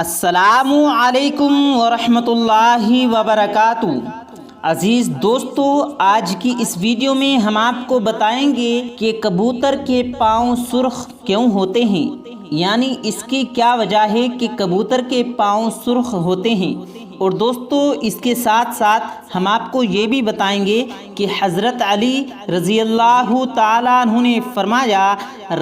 السلام علیکم ورحمۃ اللہ وبرکاتہ۔ عزیز دوستو، آج کی اس ویڈیو میں ہم آپ کو بتائیں گے کہ کبوتر کے پاؤں سرخ کیوں ہوتے ہیں، یعنی اس کی کیا وجہ ہے کہ کبوتر کے پاؤں سرخ ہوتے ہیں۔ اور دوستو، اس کے ساتھ ساتھ ہم آپ کو یہ بھی بتائیں گے کہ حضرت علی رضی اللہ تعالیٰ عنہ نے فرمایا،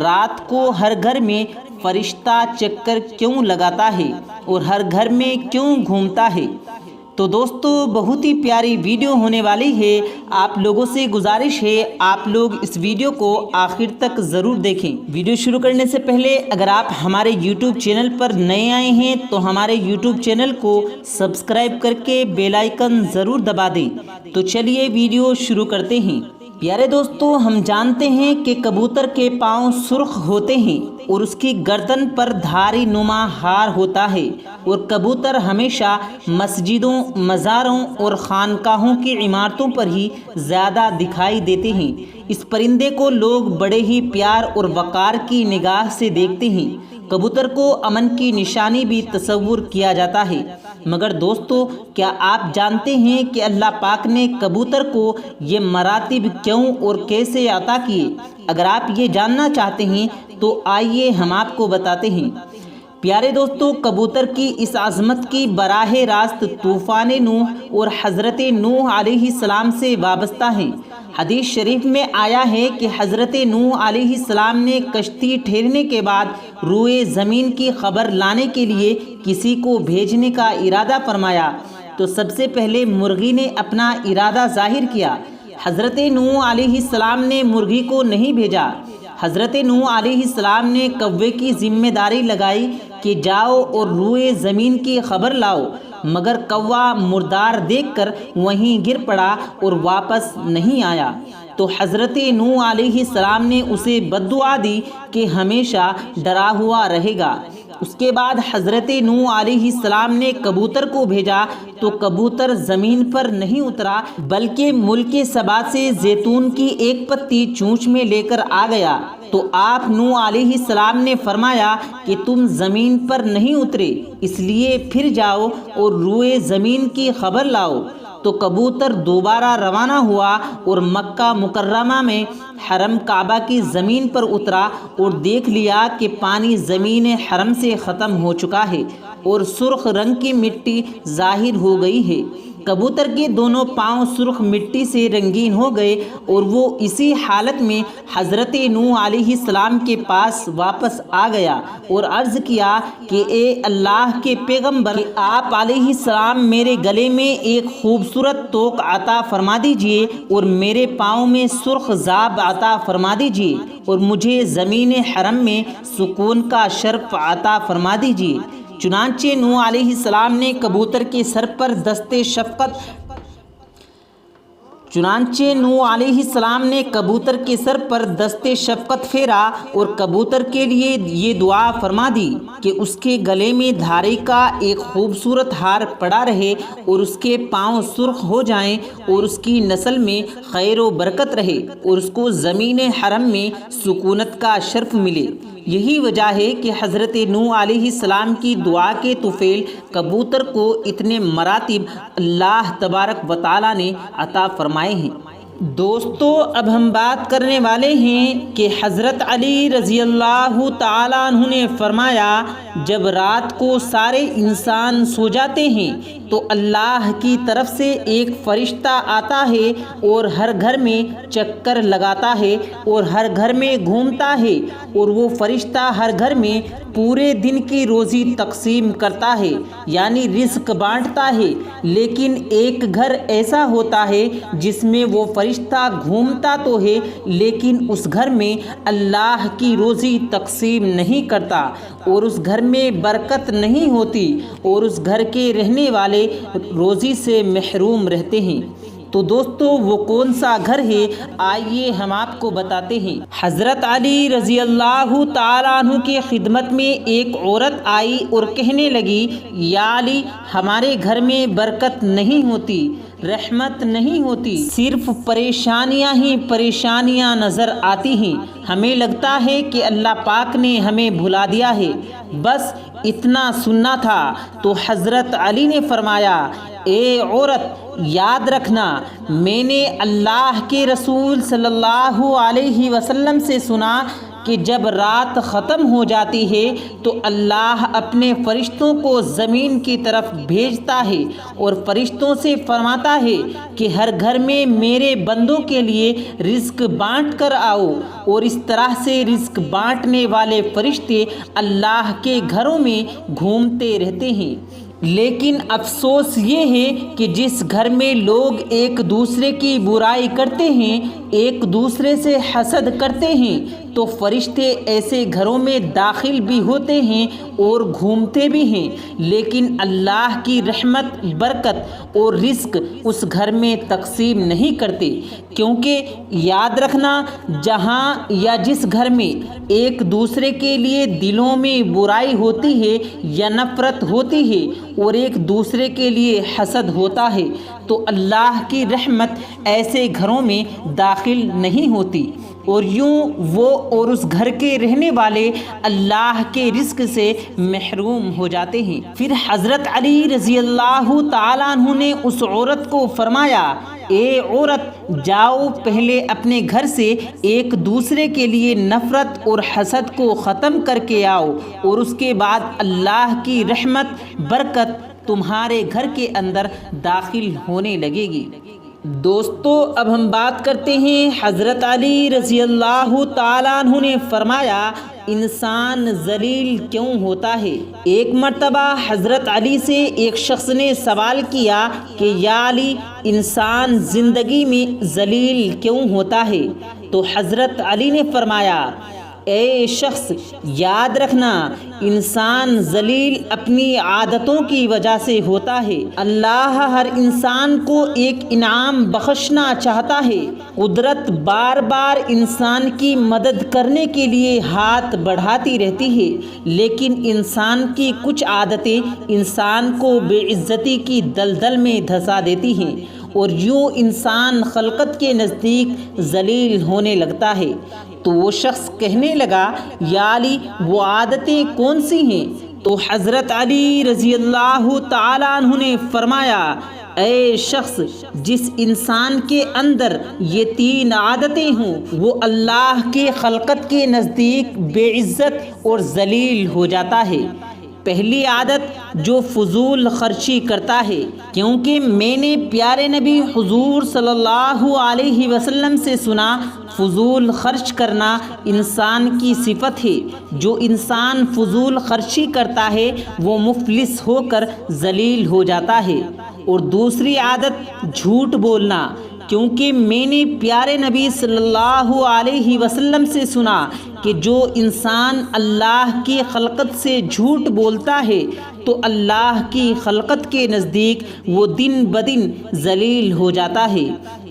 رات کو ہر گھر میں فرشتہ چکر کیوں لگاتا ہے اور ہر گھر میں کیوں گھومتا ہے۔ تو دوستو، بہت ہی پیاری ویڈیو ہونے والی ہے۔ آپ لوگوں سے گزارش ہے آپ لوگ اس ویڈیو کو آخر تک ضرور دیکھیں۔ ویڈیو شروع کرنے سے پہلے اگر آپ ہمارے یوٹیوب چینل پر نئے آئے ہیں تو ہمارے یوٹیوب چینل کو سبسکرائب کر کے بیل آئیکن ضرور دبا دیں۔ تو چلیے ویڈیو شروع کرتے ہیں۔ پیارے دوستو، ہم جانتے ہیں کہ کبوتر کے پاؤں سرخ ہوتے ہیں اور اس کی گردن پر دھاری نما ہار ہوتا ہے، اور کبوتر ہمیشہ مسجدوں، مزاروں اور خانقاہوں کی عمارتوں پر ہی زیادہ دکھائی دیتے ہیں۔ اس پرندے کو لوگ بڑے ہی پیار اور وقار کی نگاہ سے دیکھتے ہیں۔ کبوتر کو امن کی نشانی بھی تصور کیا جاتا ہے۔ مگر دوستو، کیا آپ جانتے ہیں کہ اللہ پاک نے کبوتر کو یہ مراتب کیوں اور کیسے عطا کیے؟ اگر آپ یہ جاننا چاہتے ہیں تو آئیے ہم آپ کو بتاتے ہیں۔ پیارے دوستو، کبوتر کی اس عظمت کی براہ راست طوفان نوح اور حضرت نوح علیہ السلام سے وابستہ ہیں۔ حدیث شریف میں آیا ہے کہ حضرت نوح علیہ السلام نے کشتی ٹھہرنے کے بعد روئے زمین کی خبر لانے کے لیے کسی کو بھیجنے کا ارادہ فرمایا تو سب سے پہلے مرغی نے اپنا ارادہ ظاہر کیا۔ حضرت نوح علیہ السلام نے مرغی کو نہیں بھیجا۔ حضرت نوح علیہ السلام نے کوے کی ذمہ داری لگائی کہ جاؤ اور روئے زمین کی خبر لاؤ، مگر کوا مردار دیکھ کر وہیں گر پڑا اور واپس نہیں آیا۔ تو حضرت نوح علیہ السلام نے اسے بددعا دی کہ ہمیشہ ڈرا ہوا رہے گا۔ اس کے بعد حضرت نوح علیہ السلام نے کبوتر کو بھیجا تو کبوتر زمین پر نہیں اترا بلکہ ملک سبا سے زیتون کی ایک پتی چونچ میں لے کر آ گیا۔ تو آپ نوح علیہ السلام نے فرمایا کہ تم زمین پر نہیں اترے، اس لیے پھر جاؤ اور روئے زمین کی خبر لاؤ۔ تو کبوتر دوبارہ روانہ ہوا اور مکہ مکرمہ میں حرم کعبہ کی زمین پر اترا اور دیکھ لیا کہ پانی زمین حرم سے ختم ہو چکا ہے اور سرخ رنگ کی مٹی ظاہر ہو گئی ہے۔ کبوتر کے دونوں پاؤں سرخ مٹی سے رنگین ہو گئے اور وہ اسی حالت میں حضرت نوح علیہ السلام کے پاس واپس آ گیا اور عرض کیا کہ اے اللہ کے پیغمبر، آپ علیہ السلام میرے گلے میں ایک خوبصورت توق عطا فرما دیجئے اور میرے پاؤں میں سرخ زاب عطا فرما دیجئے اور مجھے زمین حرم میں سکون کا شرف عطا فرما دیجئے۔ چنانچہ نوح علیہ السلام نے کبوتر کے سر پر دست شفقت پھیرا اور کبوتر کے لیے یہ دعا فرما دی کہ اس کے گلے میں دھاری کا ایک خوبصورت ہار پڑا رہے اور اس کے پاؤں سرخ ہو جائیں اور اس کی نسل میں خیر و برکت رہے اور اس کو زمین حرم میں سکونت کا شرف ملے۔ یہی وجہ ہے کہ حضرت نوح علیہ السلام کی دعا کے طفیل کبوتر کو اتنے مراتب اللہ تبارک و تعالیٰ نے عطا فرمائے ہیں۔ دوستو، اب ہم بات کرنے والے ہیں کہ حضرت علی رضی اللہ تعالیٰ عنہ نے فرمایا، جب رات کو سارے انسان سو جاتے ہیں تو اللہ کی طرف سے ایک فرشتہ آتا ہے اور ہر گھر میں چکر لگاتا ہے اور ہر گھر میں گھومتا ہے، اور وہ فرشتہ ہر گھر میں پورے دن کی روزی تقسیم کرتا ہے، یعنی رزق بانٹتا ہے۔ لیکن ایک گھر ایسا ہوتا ہے جس میں وہ فرشتہ گھومتا تو ہے لیکن اس گھر میں اللہ کی روزی تقسیم نہیں کرتا، اور اس گھر میں برکت نہیں ہوتی، اور اس گھر کے رہنے والے روزی سے محروم رہتے ہیں۔ تو دوستو، وہ کون سا گھر ہے؟ آئیے ہم آپ کو بتاتے ہیں۔ حضرت علی رضی اللہ تعالیٰ عنہ کی خدمت میں ایک عورت آئی اور کہنے لگی، یا علی، ہمارے گھر میں برکت نہیں ہوتی، رحمت نہیں ہوتی، صرف پریشانیاں ہی پریشانیاں نظر آتی ہیں۔ ہمیں لگتا ہے کہ اللہ پاک نے ہمیں بھلا دیا ہے، بس اتنا سننا تھا۔ تو حضرت علی نے فرمایا، اے عورت، یاد رکھنا، میں نے اللہ کے رسول صلی اللہ علیہ وسلم سے سنا کہ جب رات ختم ہو جاتی ہے تو اللہ اپنے فرشتوں کو زمین کی طرف بھیجتا ہے اور فرشتوں سے فرماتا ہے کہ ہر گھر میں میرے بندوں کے لیے رزق بانٹ کر آؤ، اور اس طرح سے رزق بانٹنے والے فرشتے اللہ کے گھروں میں گھومتے رہتے ہیں۔ لیکن افسوس یہ ہے کہ جس گھر میں لوگ ایک دوسرے کی برائی کرتے ہیں، ایک دوسرے سے حسد کرتے ہیں، تو فرشتے ایسے گھروں میں داخل بھی ہوتے ہیں اور گھومتے بھی ہیں، لیکن اللہ کی رحمت، برکت اور رزق اس گھر میں تقسیم نہیں کرتے، کیونکہ یاد رکھنا، جہاں یا جس گھر میں ایک دوسرے کے لیے دلوں میں برائی ہوتی ہے یا نفرت ہوتی ہے اور ایک دوسرے کے لیے حسد ہوتا ہے، تو اللہ کی رحمت ایسے گھروں میں داخل نہیں ہوتی، اور یوں وہ اور اس گھر کے رہنے والے اللہ کے رزق سے محروم ہو جاتے ہیں۔ پھر حضرت علی رضی اللہ تعالیٰ عنہ نے اس عورت کو فرمایا، اے عورت، جاؤ پہلے اپنے گھر سے ایک دوسرے کے لیے نفرت اور حسد کو ختم کر کے آؤ، اور اس کے بعد اللہ کی رحمت، برکت تمہارے گھر کے اندر داخل ہونے لگے گی۔ دوستو، اب ہم بات کرتے ہیں حضرت علی رضی اللہ تعالیٰ عنہ نے فرمایا، انسان ذلیل کیوں ہوتا ہے؟ ایک مرتبہ حضرت علی سے ایک شخص نے سوال کیا کہ یا علی، انسان زندگی میں ذلیل کیوں ہوتا ہے؟ تو حضرت علی نے فرمایا، اے شخص، یاد رکھنا، انسان ذلیل اپنی عادتوں کی وجہ سے ہوتا ہے۔ اللہ ہر انسان کو ایک انعام بخشنا چاہتا ہے۔ قدرت بار بار انسان کی مدد کرنے کے لیے ہاتھ بڑھاتی رہتی ہے، لیکن انسان کی کچھ عادتیں انسان کو بے عزتی کی دلدل میں دھسا دیتی ہیں، اور یوں انسان خلقت کے نزدیک ذلیل ہونے لگتا ہے۔ تو وہ شخص کہنے لگا، یا علی، وہ عادتیں کون سی ہیں؟ تو حضرت علی رضی اللہ تعالیٰ عنہ نے فرمایا، اے شخص، جس انسان کے اندر یہ 3 عادتیں ہوں، وہ اللہ کے خلقت کے نزدیک بے عزت اور ذلیل ہو جاتا ہے۔ پہلی عادت، جو فضول خرچی کرتا ہے، کیونکہ میں نے پیارے نبی حضور صلی اللہ علیہ وسلم سے سنا، فضول خرچ کرنا انسان کی صفت ہے۔ جو انسان فضول خرچی کرتا ہے وہ مفلس ہو کر ذلیل ہو جاتا ہے۔ اور دوسری عادت، جھوٹ بولنا، کیونکہ میں نے پیارے نبی صلی اللہ علیہ وسلم سے سنا کہ جو انسان اللہ کی خلقت سے جھوٹ بولتا ہے تو اللہ کی خلقت کے نزدیک وہ دن بدن ذلیل ہو جاتا ہے۔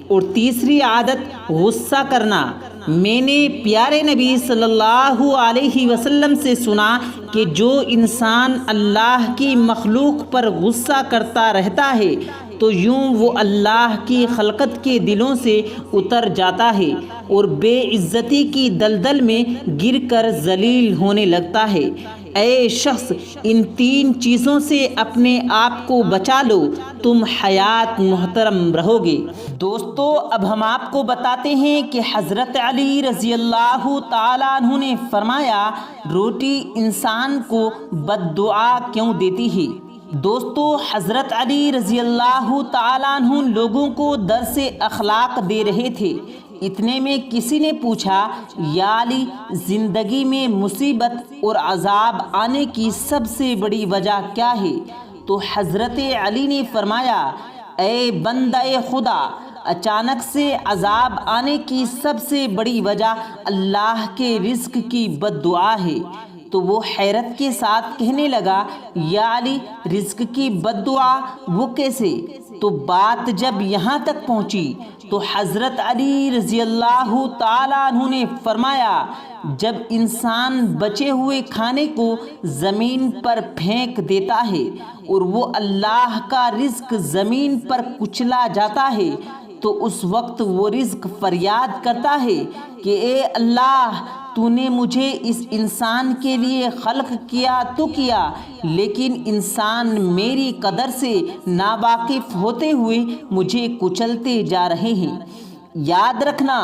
اور تیسری عادت، غصہ کرنا، میں نے پیارے نبی صلی اللہ علیہ وسلم سے سنا کہ جو انسان اللہ کی مخلوق پر غصہ کرتا رہتا ہے تو یوں وہ اللہ کی خلقت کے دلوں سے اتر جاتا ہے اور بے عزتی کی دلدل میں گر کر ذلیل ہونے لگتا ہے۔ اے شخص، ان 3 چیزوں سے اپنے آپ کو بچا لو، تم حیات محترم رہو گے۔ دوستو، اب ہم آپ کو بتاتے ہیں کہ حضرت علی رضی اللہ تعالیٰ عنہ نے فرمایا، روٹی انسان کو بد دعا کیوں دیتی ہے؟ دوستو، حضرت علی رضی اللہ تعالیٰ عنہ لوگوں کو درس اخلاق دے رہے تھے۔ اتنے میں کسی نے پوچھا، یا علی، زندگی میں مصیبت اور عذاب آنے کی سب سے بڑی وجہ کیا ہے؟ تو حضرت علی نے فرمایا، اے بندہ خدا، اچانک سے عذاب آنے کی سب سے بڑی وجہ اللہ کے رزق کی بد دعا ہے۔ تو وہ حیرت کے ساتھ کہنے لگا، یا علی، رزق کی بد دعا وہ کیسے؟ تو بات جب یہاں تک پہنچی تو حضرت علی رضی اللہ تعالیٰ عنہ نے فرمایا، جب انسان بچے ہوئے کھانے کو زمین پر پھینک دیتا ہے اور وہ اللہ کا رزق زمین پر کچلا جاتا ہے تو اس وقت وہ رزق فریاد کرتا ہے کہ اے اللہ، تو نے مجھے اس انسان کے لیے خلق کیا تو کیا، لیکن انسان میری قدر سے ناواقف ہوتے ہوئے مجھے کچلتے جا رہے ہیں۔ یاد رکھنا،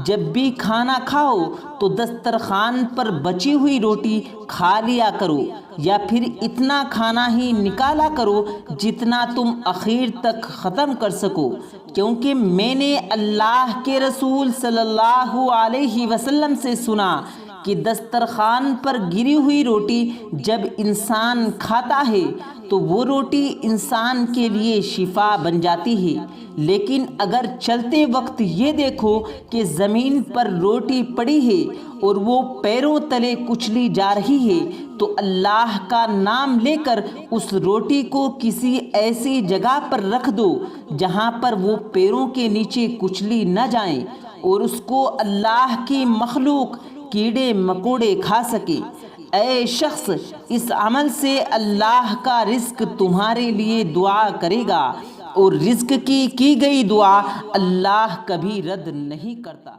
جب بھی کھانا کھاؤ تو دسترخوان پر بچی ہوئی روٹی کھا لیا کرو، یا پھر اتنا کھانا ہی نکالا کرو جتنا تم اخیر تک ختم کر سکو، کیونکہ میں نے اللہ کے رسول صلی اللہ علیہ وسلم سے سنا کہ دسترخوان پر گری ہوئی روٹی جب انسان کھاتا ہے تو وہ روٹی انسان کے لیے شفا بن جاتی ہے، لیکن اگر چلتے وقت یہ دیکھو کہ زمین پر روٹی پڑی ہے اور وہ پیروں تلے کچلی جا رہی ہے تو اللہ کا نام لے کر اس روٹی کو کسی ایسی جگہ پر رکھ دو جہاں پر وہ پیروں کے نیچے کچلی نہ جائیں اور اس کو اللہ کی مخلوق کیڑے مکوڑے کھا سکے۔ اے شخص، اس عمل سے اللہ کا رزق تمہارے لیے دعا کرے گا، اور رزق کی گئی دعا اللہ کبھی رد نہیں کرتا۔